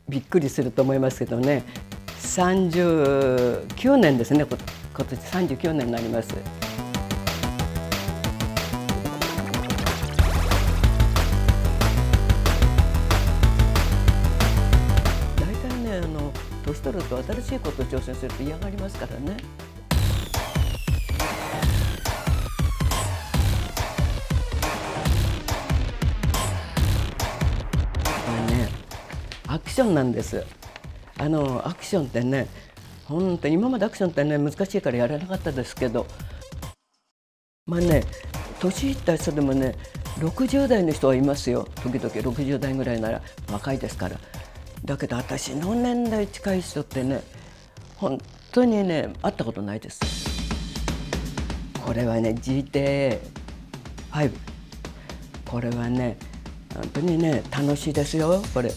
びっくりすると思いますけどね、39年ですね。今年39年になります。大体ね、年取ると新しいことを挑戦すると嫌がりますからね。これね、アクションなんです。アクションってね、本当に今までアクションってね、難しいからやらなかったですけど、まあね、年いった人でもね、60代の人はいますよ。時々60代ぐらいなら若いですから。だけど私の年代近い人ってね、本当にね、会ったことないです。これはね、GTA5。これはね、本当にね、楽しいですよ、これ。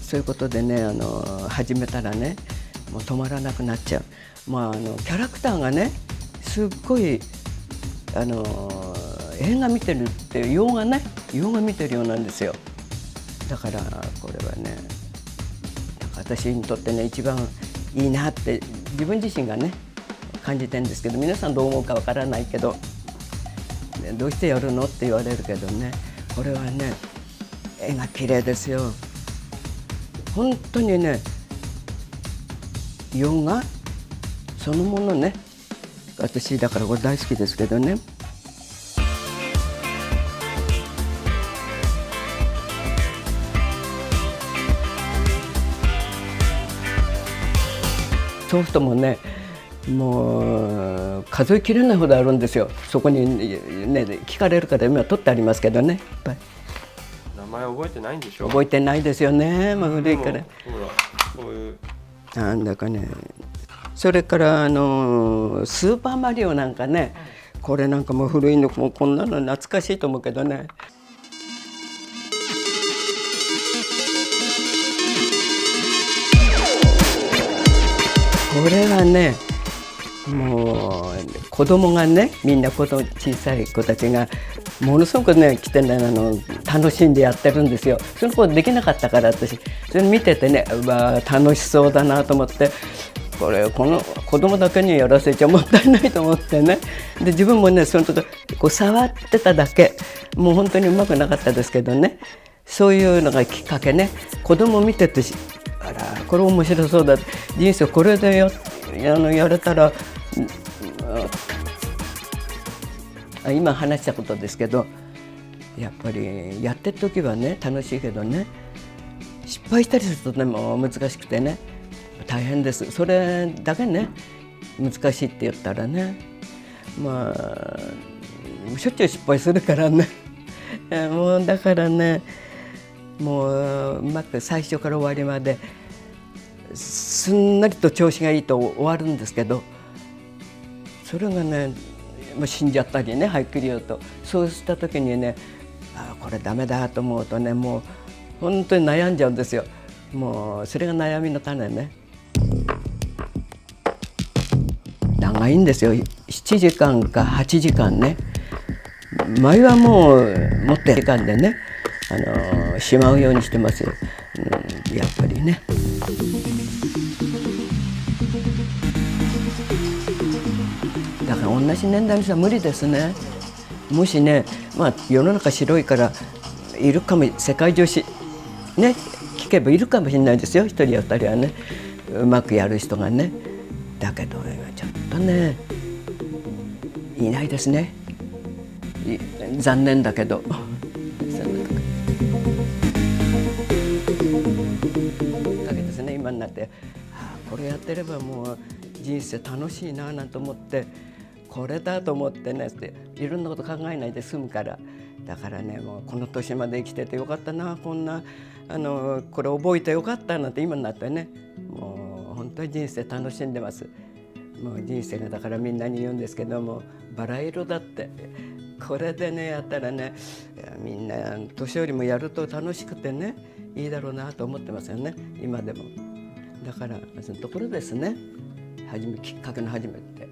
そういうことでね、始めたらね、もう止まらなくなっちゃう。まあ、キャラクターがね、すっごい、映画見てるっていう洋画見てるようなんですよ。だからこれはね、なんか私にとってね、一番いいなって自分自身がね感じてるんですけど、皆さんどう思うかわからないけど、どうしてやるのって言われるけどね、これはね、絵が綺麗ですよ。本当にね、洋画そのものね、私だからこれ大好きですけどね。ソフトもね、もう数えきれないほどあるんですよ。そこにね、聞かれるから今取ってありますけどね、いっぱい。名前覚えてないんでしょ。覚えてないですよね、まあ、古いから。ほら、こういう。なんだかね、それからスーパーマリオなんかね、これなんかもう古いの、もうこんなの懐かしいと思うけどね。これはね、もう子供がね、みんな小さい子たちがものすごくね来てね、楽しんでやってるんですよ。その子できなかったから、私それ見ててね、うわ楽しそうだなと思って、この子供だけにやらせちゃもったいないと思ってね。で自分もね、その時こう触ってただけ、もう本当にうまくなかったですけどね、そういうのがきっかけね。子供見てて、あらこれ面白そうだ、人生これでやれたら、今話したことですけど、やっぱりやってる時はね楽しいけどね、失敗したりするとでも難しくてね、大変です。それだけね難しいって言ったらね、まあしょっちゅう失敗するからねもうだからね、もううまく最初から終わりまですんなりと調子がいいと終わるんですけど、それがねもう死んじゃったりね、はっきり言うと、そうした時にね、これダメだと思うとね、もう本当に悩んじゃうんですよ。もうそれが悩みの種ね。長いんですよ。7時間か8時間ね。前はもうもっと時間でね、しまうようにしてますよ、やっぱりね。だから同じ年代の人は無理ですね。もしね、まあ世の中白いからいるかも、世界中ね、聞けばいるかもしれないですよ、1人や2人はね、うまくやる人がね。だけどちょっとねいないですね、残念だけどだけどですね、今になって、これやってればもう人生楽しいななんて思って、これだと思ってね、いろんなこと考えないで済むから。だからね、もうこの年まで生きててよかったな、こんなこれ覚えてよかったなんて今になってね、もう本当に人生楽しんでます。もう人生がだからみんなに言うんですけども、バラ色だって。これでねやったらね、みんな年寄りもやると楽しくてね、いいだろうなと思ってますよね、今でも。だからそのところですね、きっかけの初めて。